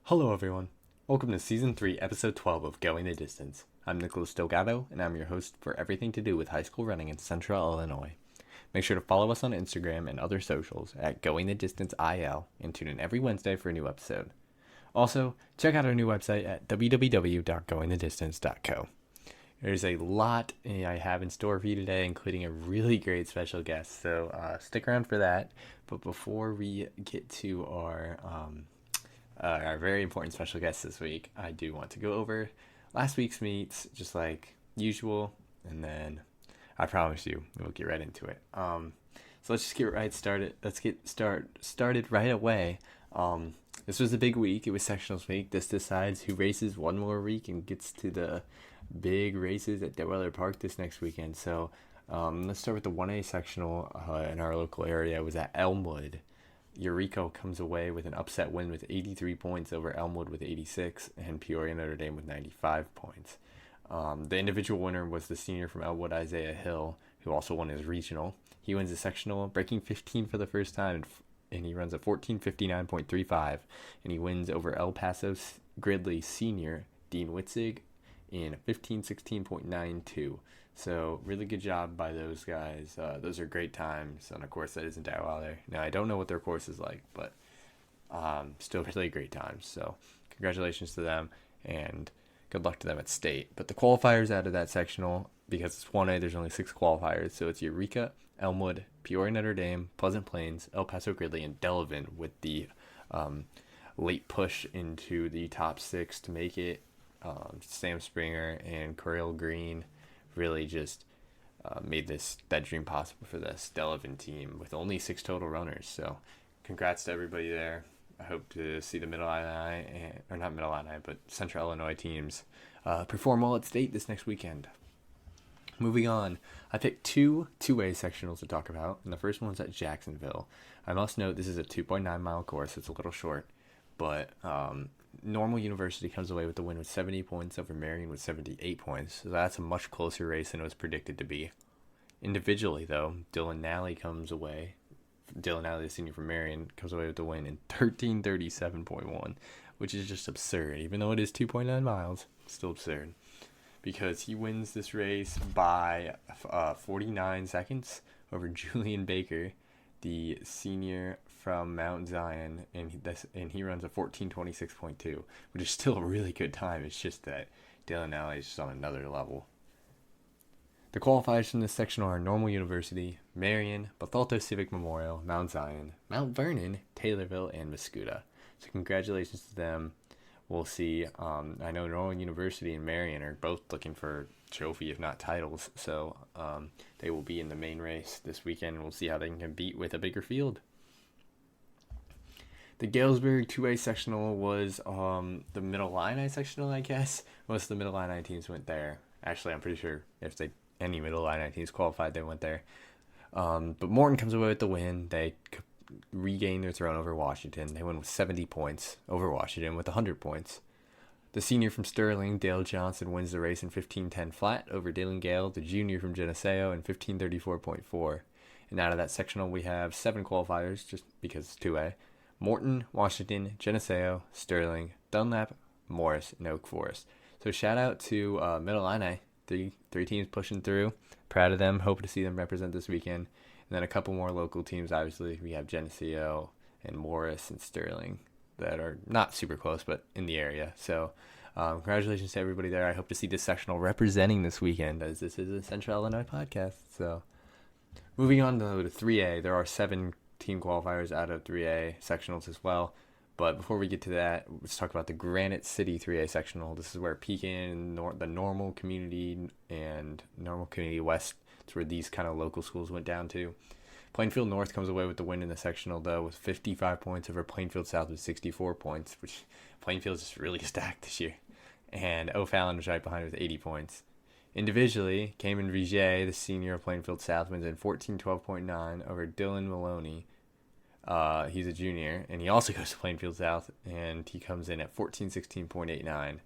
Hello, everyone. Welcome to Season 3, Episode 12 of Going the Distance. I'm Nicholas Delgado, and I'm your host for everything to do with high school running in Central Illinois. Make sure to follow us on Instagram and other socials at Going the Distance IL, and tune in every Wednesday for a new episode. Also, check out our new website at www.goingthedistance.co. There's a lot I have in store for you today, including a really great special guest, so stick around for that. But before we get to our very important special guest this week, I do want to go over last week's meets, just like usual, and then I promise you we'll get right into it. So let's just get right started. Let's get started right away. This was a big week. It was sectionals week. This decides who races one more week and gets to the big races at Detweiller Park this next weekend. So let's start with the 1A sectional in our local area. It was at Elmwood. Eureka comes away with an upset win with 83 points over Elmwood with 86 and Peoria Notre Dame with 95 points. The individual winner was the senior from Elmwood, Isaiah Hill, who also won his regional. He wins the sectional, breaking 15 for the first time, and he runs a 14:59.35, and he wins over El Paso Gridley senior Dean Witzig in 15:16.92. So really good job by those guys. Those are great times on a course that isn't Detweiller. Now I don't know what their course is like, but still really great times. So congratulations to them and good luck to them at state. But the qualifiers out of that sectional, because it's 1A, there's only 6 qualifiers. So it's Eureka, Elmwood, Peoria Notre Dame, Pleasant Plains, El Paso Gridley, and Delavan with the late push into the top 6 to make it. Sam Springer and Coryell Green really just made that dream possible for the Delavan team with only 6 total runners. So congrats to everybody there. I hope to see the Central Illinois teams perform well at state this next weekend. Moving on, I picked 2A sectionals to talk about, and the first one's at Jacksonville. I must note this is a 2.9 mile course. It's a little short, but Normal University comes away with the win with 70 points over Marion with 78 points. So that's a much closer race than it was predicted to be. Individually, though, Dylan Nally, the senior from Marion, comes away with the win in 13:37.1, which is just absurd. Even though it is 2.9 miles, it's still absurd. Because he wins this race by 49 seconds over Julian Baker, the senior from Mount Zion, and he runs a 14:26.2, which is still a really good time. It's just that Dylan Nally is just on another level. The qualifiers from this section are Normal University, Marion, Bethalto Civic Memorial, Mount Zion, Mount Vernon, Taylorville, and Mascoutah. So congratulations to them. We'll see. I know Normal University and Marion are both looking for trophy, if not titles. So they will be in the main race this weekend. We'll see how they can compete with a bigger field. The Galesburg 2A sectional was the Middle Illini sectional, I guess. Most of the Middle Illini teams went there. Actually, I'm pretty sure if any Middle Illini teams qualified, they went there. But Morton comes away with the win. They regain their throne over Washington. They win with 70 points over Washington with 100 points. The senior from Sterling, Dale Johnson, wins the race in 15:10 flat over Dylan Gale, the junior from Geneseo, in 15:34.4. And out of that sectional, we have 7 qualifiers, just because it's 2A. Morton, Washington, Geneseo, Sterling, Dunlap, Morris, and Oak Forest. So shout out to Middle Illini, three teams pushing through. Proud of them. Hope to see them represent this weekend. And then a couple more local teams, obviously. We have Geneseo and Morris and Sterling that are not super close, but in the area. So congratulations to everybody there. I hope to see this sectional representing this weekend, as this is a Central Illinois podcast. So moving on to 3A, there are 7 team qualifiers out of 3A sectionals as well. But before we get to that, let's talk about the Granite City 3A sectional. This is where Pekin, the Normal Community, and Normal Community West, it's where these kind of local schools went down to. Plainfield North comes away with the win in the sectional, though, with 55 points over Plainfield South with 64 points, which Plainfield's just really stacked this year. And O'Fallon was right behind with 80 points. Individually, Cayman Vigier, the senior of Plainfield South, wins in 14:12.9 over Dylan Maloney. He's a junior, and he also goes to Plainfield South, and he comes in at 14:16.89.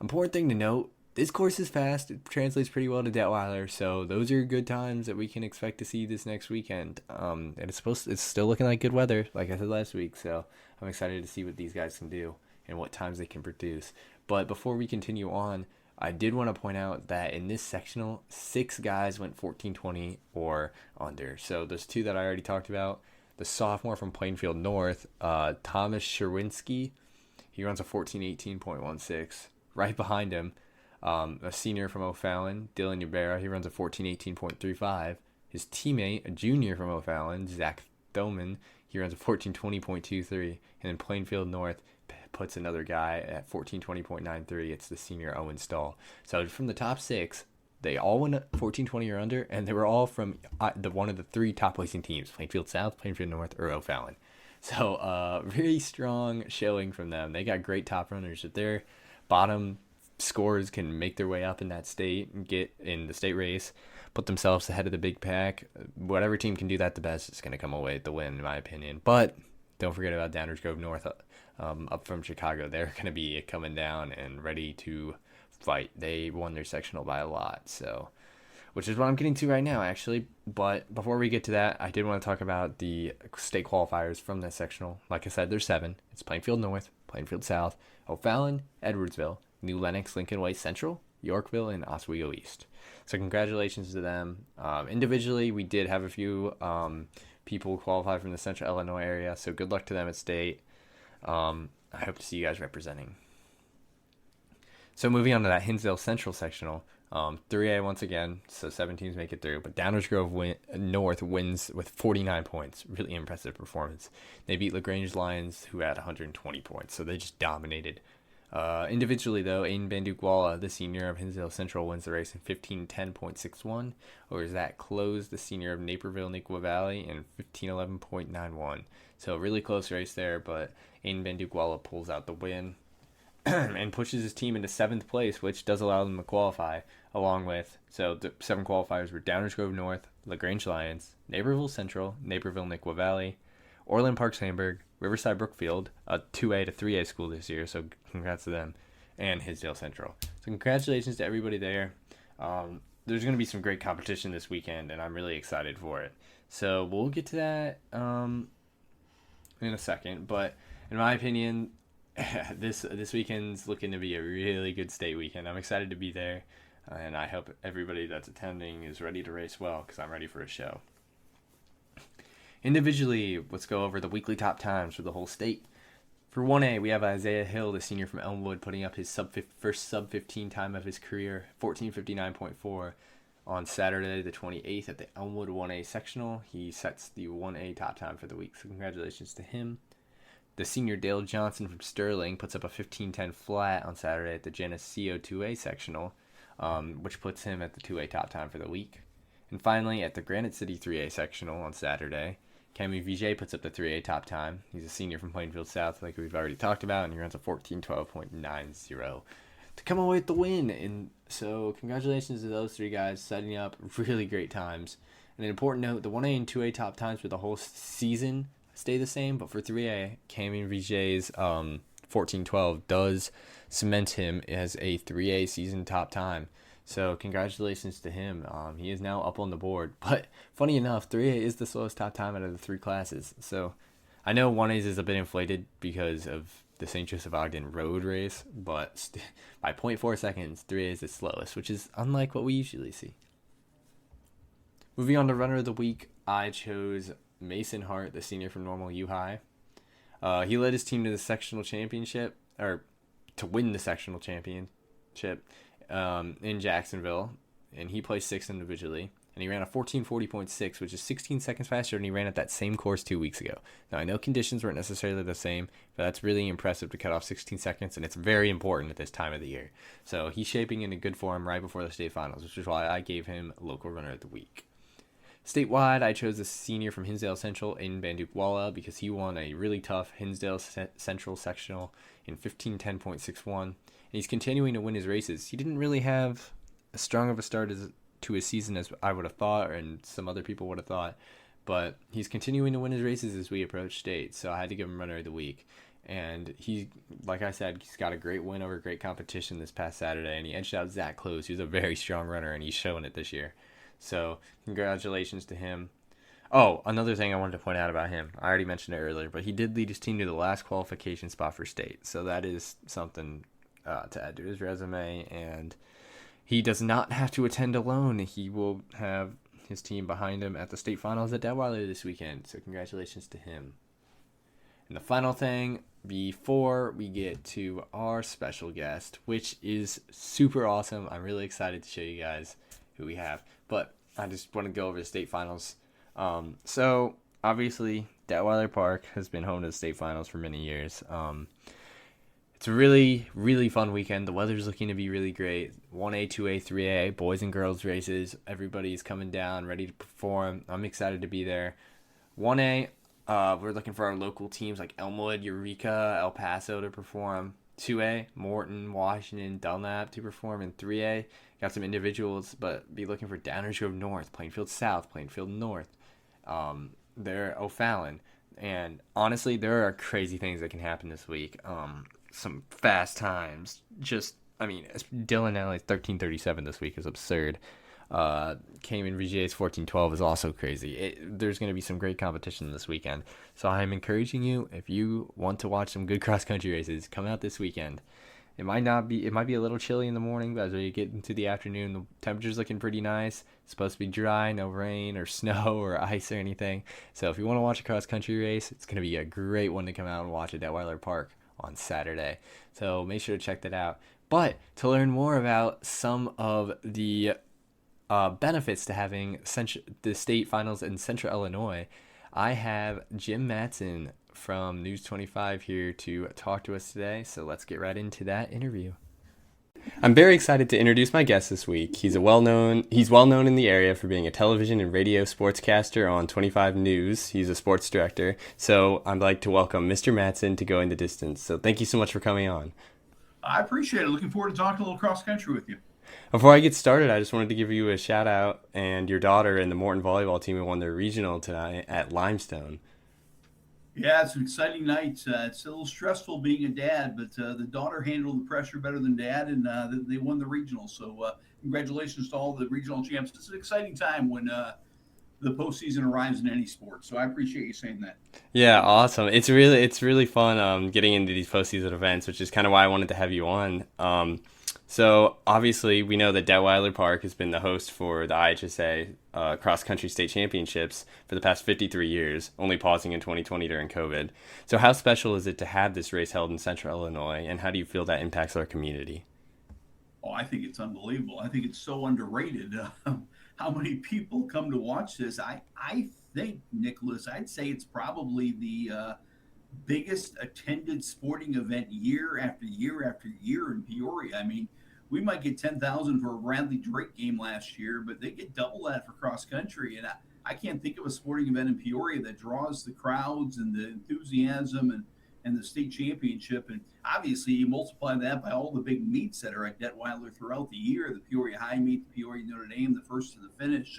Important thing to note, this course is fast. It translates pretty well to Detweiler, so those are good times that we can expect to see this next weekend. And it's still looking like good weather, like I said last week, so I'm excited to see what these guys can do. and what times they can produce. But before we continue on, I did want to point out that in this sectional, 6 guys went 14:20 or under. So there's 2 that I already talked about. The sophomore from Plainfield North, Thomas Sherwinski, he runs a 14:18.16. Right behind him, a senior from O'Fallon, Dylan Yubera, he runs a 14:18.35. His teammate, a junior from O'Fallon, Zach Thoman, he runs a 14:20.23. And then Plainfield North puts another guy at 14:20.93. It's the senior Owen Stahl. So from the top 6, they all went 14:20 or under, and they were all from one of the 3 top placing teams: Plainfield South, Plainfield North, or O'Fallon. So really strong showing from them. They got great top runners. If their bottom scorers can make their way up in that state and get in the state race, put themselves ahead of the big pack, whatever team can do that the best is going to come away with the win, in my opinion. But don't forget about Downers Grove North up from Chicago. They're going to be coming down and ready to fight. They won their sectional by a lot, so which is what I'm getting to right now, actually. But before we get to that, I did want to talk about the state qualifiers from that sectional. Like I said, there's 7. It's Plainfield North, Plainfield South, O'Fallon, Edwardsville, New Lenox, Lincoln Way Central, Yorkville, and Oswego East. So congratulations to them. Individually, we did have a few people qualify from the Central Illinois area, so good luck to them at state. I hope to see you guys representing. So moving on to that Hinsdale Central sectional, 3A once again, so 7 teams make it through, but Downers Grove North wins with 49 points. Really impressive performance. They beat LaGrange Lions, who had 120 points, so they just dominated. Individually, though, Aiden Bandukwala, the senior of Hinsdale Central, wins the race in 15:10.61, or Zach Close, the senior of Naperville Neuqua Valley, in 15:11.91. So a really close race there, but Aiden Bandukwala pulls out the win and pushes his team into 7th place, which does allow them to qualify, along with, so the 7 qualifiers were Downers Grove North, LaGrange Lions, Naperville Central, Naperville Neuqua Valley, Orland Park Sandburg, Riverside Brookfield, a 2A to 3A school this year, so congrats to them, and Hinsdale Central. So congratulations to everybody there. There's going to be some great competition this weekend, and I'm really excited for it. So we'll get to that in a second, but in my opinion, this weekend's looking to be a really good state weekend. I'm excited to be there, and I hope everybody that's attending is ready to race well, because I'm ready for a show. Individually, let's go over the weekly top times for the whole state. For 1A, we have Isaiah Hill, the senior from Elmwood, putting up his first sub-15 time of his career, 14:59.4, on Saturday the 28th at the Elmwood 1A sectional. He sets the 1A top time for the week, so congratulations to him. The senior Dale Johnson from Sterling puts up a 15:10 flat on Saturday at the Geneseo 2A sectional, which puts him at the 2A top time for the week. And finally, at the Granite City 3A sectional on Saturday, Cammy Vijay puts up the 3A top time. He's a senior from Plainfield South, like we've already talked about, and he runs a 14:12.90 to come away with the win. And so congratulations to those 3 guys, setting up really great times. And an important note, the 1A and 2A top times for the whole season stay the same, but for 3A, Cammy Vijay's 14:12 does cement him as a 3A season top time. So congratulations to him. He is now up on the board. But funny enough, 3A is the slowest top time out of the 3 classes. So I know 1A's is a bit inflated because of the St. Joseph Ogden road race, but by 0.4 seconds, 3A is the slowest, which is unlike what we usually see. Moving on to runner of the week, I chose Mason Hart, the senior from Normal U High. He led his team to the sectional championship, or to win the sectional championship in Jacksonville, and he placed 6th individually, and he ran a 14:40.6, which is 16 seconds faster than he ran at that same course 2 weeks ago. Now, I know conditions weren't necessarily the same, but that's really impressive to cut off 16 seconds, and it's very important at this time of the year. So he's shaping into good form right before the state finals, which is why I gave him local runner of the week. Statewide, I chose the senior from Hinsdale Central, Aiden Bandukwala, because he won a really tough Hinsdale Central sectional in 15:10.61. And he's continuing to win his races. He didn't really have as strong of a start to his season as I would have thought, and some other people would have thought, but he's continuing to win his races as we approach state, so I had to give him runner of the week. And he, like I said, he's got a great win over great competition this past Saturday, and he edged out Zach Close, who's a very strong runner, and he's showing it this year. So congratulations to him. Oh, another thing I wanted to point out about him. I already mentioned it earlier, but he did lead his team to the last qualification spot for state. So that is something to add to his resume. And he does not have to attend alone. He will have his team behind him at the state finals at Detweiller this weekend. So congratulations to him. And the final thing before we get to our special guest, which is super awesome. I'm really excited to show you guys who we have. But I just want to go over the state finals. So obviously, Detweiller Park has been home to the state finals for many years. It's a really, really fun weekend. The weather's looking to be really great. 1A, 2A, 3A, boys and girls races. Everybody's coming down, ready to perform. I'm excited to be there. 1A, we're looking for our local teams like Elmwood, Eureka, El Paso to perform. 2A, Morton, Washington, Dunlap to perform. And 3A, got some individuals, but be looking for Downers Grove North, Plainfield South, Plainfield North. They're O'Fallon. And honestly, there are crazy things that can happen this week. Some fast times. Dylan Alley's 13:37 this week is absurd. Cayman VGA's 14:12 is also crazy. There's going to be some great competition this weekend. So I'm encouraging you, if you want to watch some good cross-country races, come out this weekend. It might be a little chilly in the morning, but as we get into the afternoon, the temperature's looking pretty nice. It's supposed to be dry, no rain or snow or ice or anything. So if you want to watch a cross-country race, it's going to be a great one to come out and watch at Detweiller Park on Saturday. So make sure to check that out. But to learn more about some of the benefits to having the state finals in Central Illinois, I have Jim Mattson from News 25 here to talk to us today. So let's get right into that interview. I'm very excited to introduce my guest this week. He's well known in the area for being a television and radio sportscaster on 25 News. He's a sports director. So I'd like to welcome Mr. Mattson to Going the Distance. So thank you so much for coming on. I appreciate it. Looking forward to talking a little cross country with you. Before I get started, I just wanted to give you a shout out and your daughter and the Morton volleyball team who won their regional tonight at Limestone. Yeah, it's an exciting night. It's a little stressful being a dad, but the daughter handled the pressure better than dad, and they won the regional. So congratulations to all the regional champs. It's an exciting time when the postseason arrives in any sport. So I appreciate you saying that. Yeah, awesome. It's really fun getting into these postseason events, which is kind of why I wanted to have you on. So obviously we know that Detweiller Park has been the host for the IHSA cross country state championships for the past 53 years, only pausing in 2020 during COVID. So how special is it to have this race held in Central Illinois, and how do you feel that impacts our community? Oh, I think it's unbelievable. I think it's so underrated. How many people come to watch this? I think, Nicholas, I'd say it's probably the biggest attended sporting event year after year after year in Peoria. I mean, we might get 10,000 for a Bradley Drake game last year, but they get double that for cross country. And I can't think of a sporting event in Peoria that draws the crowds and the enthusiasm and the state championship. And obviously, you multiply that by all the big meets that are at Detweiler throughout the year, the Peoria High meet, the Peoria Notre Dame, the first to the finish.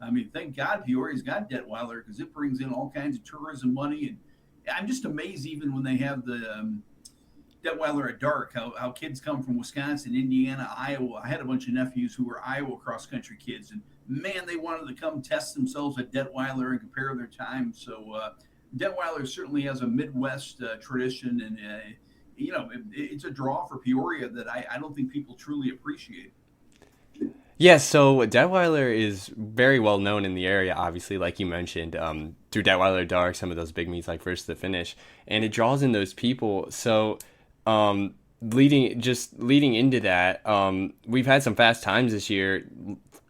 I mean, thank God Peoria's got Detweiler because it brings in all kinds of tourism money. And I'm just amazed even when they have the Detweiler at dark, how kids come from Wisconsin, Indiana, Iowa. I had a bunch of nephews who were Iowa cross country kids, and man, they wanted to come test themselves at Detweiler and compare their time. So Detweiler certainly has a Midwest tradition, and it's a draw for Peoria that I don't think people truly appreciate. Yeah, so Detweiler is very well known in the area, obviously, like you mentioned, through Detweiler Dark, some of those big meets like first to the finish, and it draws in those people. So, leading into that, we've had some fast times this year,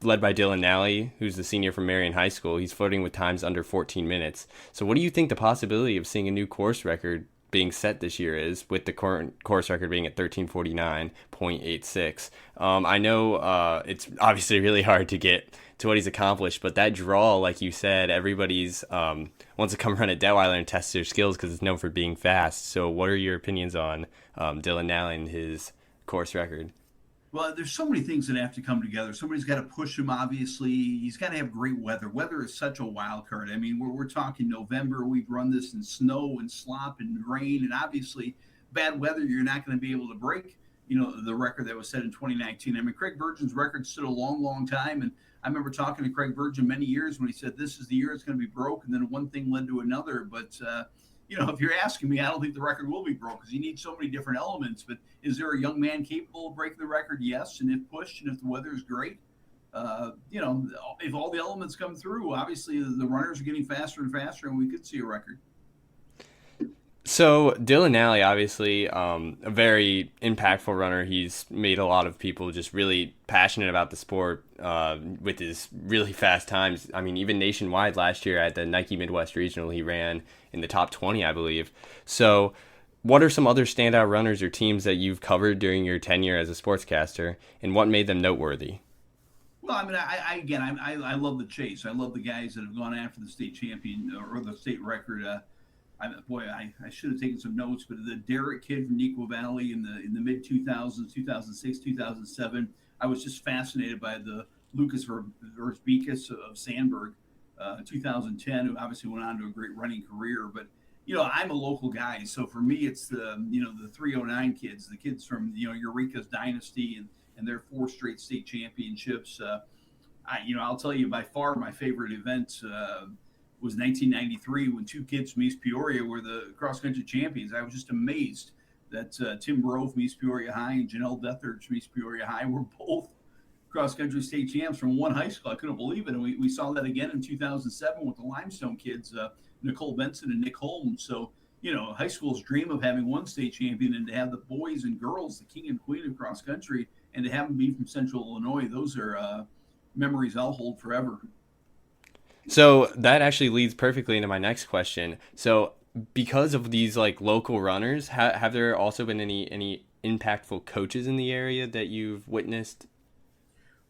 led by Dylan Nally, who's the senior from Marion High School. He's flirting with times under 14 minutes. So, what do you think the possibility of seeing a new course record being set this year is, with the current course record being at 13:49.86? I know it's obviously really hard to get to what he's accomplished, but that draw, like you said, everybody's wants to come run at Detweiler and test their skills because it's known for being fast. So what are your opinions on Dylan Nally and his course record? Well, there's so many things that have to come together. Somebody's got to push him, obviously. He's got to have great weather. Weather is such a wild card. I mean, we're talking November. We've run this in snow and slop and rain. And obviously, bad weather, you're not going to be able to break, the record that was set in 2019. I mean, Craig Virgin's record stood a long, long time. And I remember talking to Craig Virgin many years when he said, this is the year it's going to be broke. And then one thing led to another. But, if you're asking me, I don't think the record will be broke because you need so many different elements. But is there a young man capable of breaking the record? Yes. And if pushed and if the weather is great, if all the elements come through, obviously the runners are getting faster and faster, and we could see a record. So Dylan Nally, obviously, a very impactful runner. He's made a lot of people just really passionate about the sport with his really fast times. I mean, even nationwide last year at the Nike Midwest Regional, he ran in the top 20, I believe. So what are some other standout runners or teams that you've covered during your tenure as a sportscaster, and what made them noteworthy? Well, I mean, I love the chase. I love the guys that have gone after the state champion or the state record. I should have taken some notes, but the Derrick kid from Nequa Valley in the mid 2000s, 2006, 2007, I was just fascinated by the Lucas Versbekas of Sandburg, 2010, who obviously went on to a great running career. But I'm a local guy, so for me, it's the 309 kids, the kids from Eureka's dynasty and their 4 straight state championships. I'll tell you by far my favorite event was 1993 when 2 kids from East Peoria were the cross country champions. I was just amazed that Tim Grove from East Peoria High and Janelle Dethard from East Peoria High were both cross country state champs from one high school. I couldn't believe it. And we saw that again in 2007 with the Limestone kids, Nicole Benson and Nick Holmes. So, high schools dream of having one state champion, and to have the boys and girls, the king and queen of cross country, and to have them be from Central Illinois, those are memories I'll hold forever. So that actually leads perfectly into my next question. So because of these like local runners, have there also been any impactful coaches in the area that you've witnessed?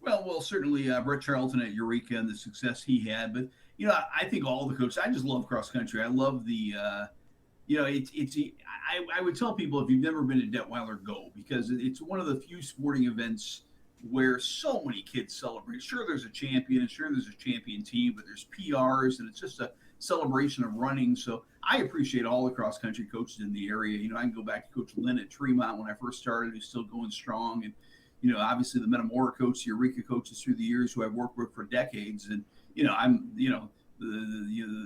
Well, certainly Brett Charlton at Eureka and the success he had, but I think all the coaches. I just love cross country. I love the, it's. I would tell people if you've never been to Detweiler, go because it's one of the few sporting events where so many kids celebrate. Sure, there's a champion, and sure, there's a champion team, but there's PRs, and it's just a celebration of running. So I appreciate all the cross country coaches in the area. I can go back to Coach Lynn at Tremont when I first started, who's still going strong, and obviously the Metamora coach, the Eureka coaches through the years who I've worked with for decades, and I'm the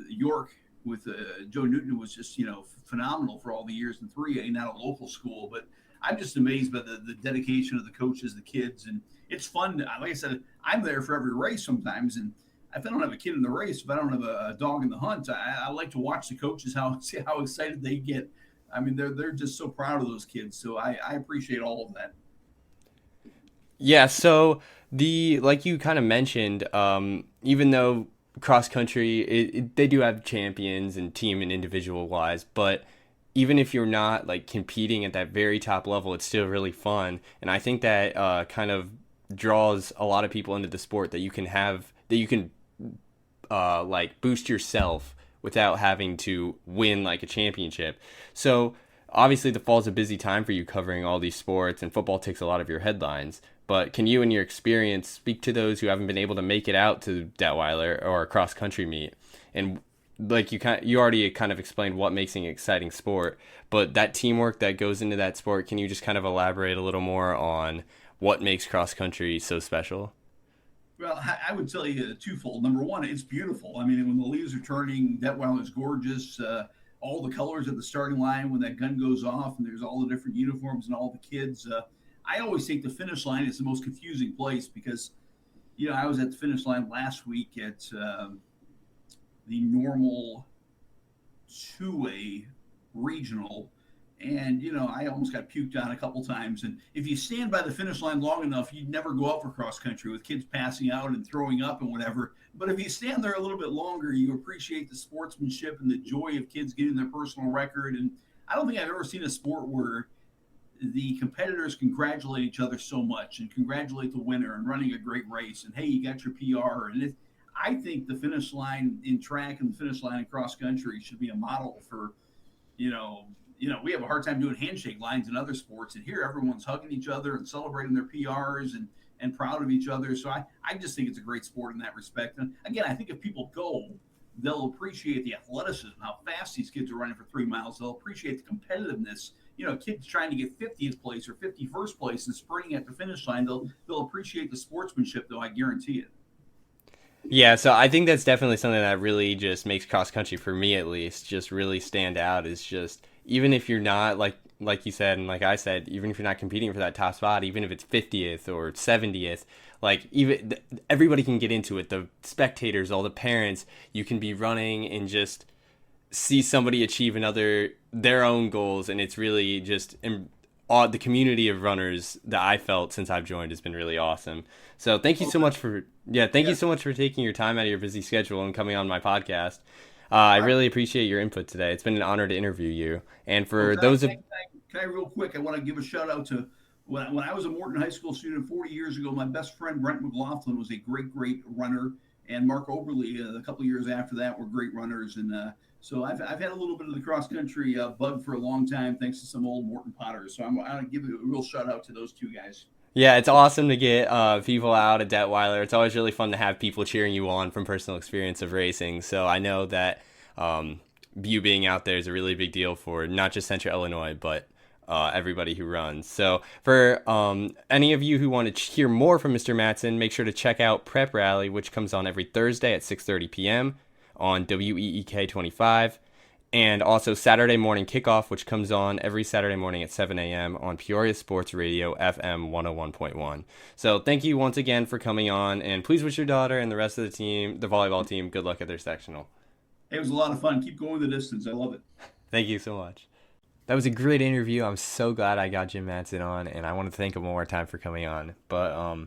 York with Joe Newton was just phenomenal for all the years in 3A, not a local school, but I'm just amazed by the dedication of the coaches, the kids, and it's fun. Like I said, I'm there for every race sometimes, and if I don't have a kid in the race, if I don't have a dog in the hunt, I like to watch the coaches see how excited they get. I mean, they're just so proud of those kids, so I appreciate all of that. Yeah, so like you kind of mentioned, even though cross country they do have champions and team and individual wise, but even if you're not like competing at that very top level, it's still really fun. And I think that kind of draws a lot of people into the sport that you can like boost yourself without having to win like a championship. So obviously the fall's a busy time for you covering all these sports, and football takes a lot of your headlines. But can you, in your experience, speak to those who haven't been able to make it out to Detweiler or a cross country meet? And like you already kind of explained what makes an exciting sport, but that teamwork that goes into that sport, can you just kind of elaborate a little more on what makes cross country so special? Well, I would tell you twofold. Number one, it's beautiful. I mean, when the leaves are turning, Detweiler is gorgeous. All the colors at the starting line when that gun goes off, and there's all the different uniforms and all the kids. I always think the finish line is the most confusing place because, I was at the finish line last week at the normal 2A regional. And, I almost got puked on a couple times. And if you stand by the finish line long enough, you'd never go out for cross country with kids passing out and throwing up and whatever. But if you stand there a little bit longer, you appreciate the sportsmanship and the joy of kids getting their personal record. And I don't think I've ever seen a sport where the competitors congratulate each other so much and congratulate the winner and running a great race. And, hey, you got your PR. And I think the finish line in track and the finish line in cross country should be a model for, we have a hard time doing handshake lines in other sports, and here everyone's hugging each other and celebrating their PRs and proud of each other. So I just think it's a great sport in that respect. And again, I think if people go, they'll appreciate the athleticism, how fast these kids are running for 3 miles. They'll appreciate the competitiveness. Kids trying to get 50th place or 51st place and sprinting at the finish line, they'll appreciate the sportsmanship, though, I guarantee it. Yeah, so I think that's definitely something that really just makes cross country for me at least just really stand out is just even if you're not like you said and like I said, even if you're not competing for that top spot, even if it's 50th or 70th, like even everybody can get into it. The spectators, all the parents, you can be running and just see somebody achieve another their own goals, and it's really just the community of runners that I felt since I've joined has been really awesome. So thank you Well, so much for thank you yeah, so much for taking your time out of your busy schedule and coming on my podcast. I I, really appreciate your input today. It's been an honor to interview you. And well, for those of can I real quick? I want to give a shout out to when I was a Morton High School student 40 years ago. My best friend Brent McLaughlin was a great runner, and Mark Oberly a couple of years after that were great runners. And so I've had a little bit of the cross country bug for a long time, thanks to some old Morton Potters. So I'm going to give a real shout out to those two guys. yeah, it's awesome to get people out at Detweiler. It's always really fun to have people cheering you on from personal experience of racing. So I know that you being out there is a really big deal for not just Central Illinois, but everybody who runs. So for any of you who want to hear more from Mr. Mattson, make sure to check out Prep Rally, which comes on every Thursday at 6:30 p.m. on WEEK 25. And also Saturday Morning Kickoff, which comes on every Saturday morning at 7 a.m. on Peoria Sports Radio FM 101.1. So thank you once again for coming on, and please wish your daughter and the rest of the team, the volleyball team, good luck at their sectional. It was a lot of fun. Keep going the distance. I love it. Thank you so much. That was a great interview. I'm so glad I got Jim Mattson on, and I want to thank him one more time for coming on. But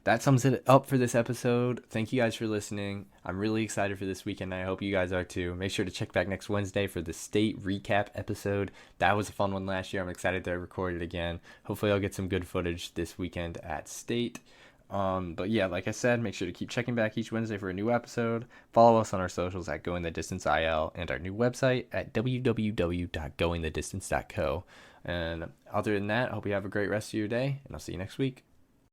that sums it up for this episode. Thank you guys for listening. I'm really excited for this weekend, and I hope you guys are too. Make sure to check back next Wednesday for the state recap episode. That was a fun one last year. I'm excited to record it again. Hopefully I'll get some good footage this weekend at state. But yeah, like I said, make sure to keep checking back each Wednesday for a new episode. Follow us on our socials at Going the Distance IL and our new website at www.goingthedistance.co. And other than that, I hope you have a great rest of your day, and I'll see you next week.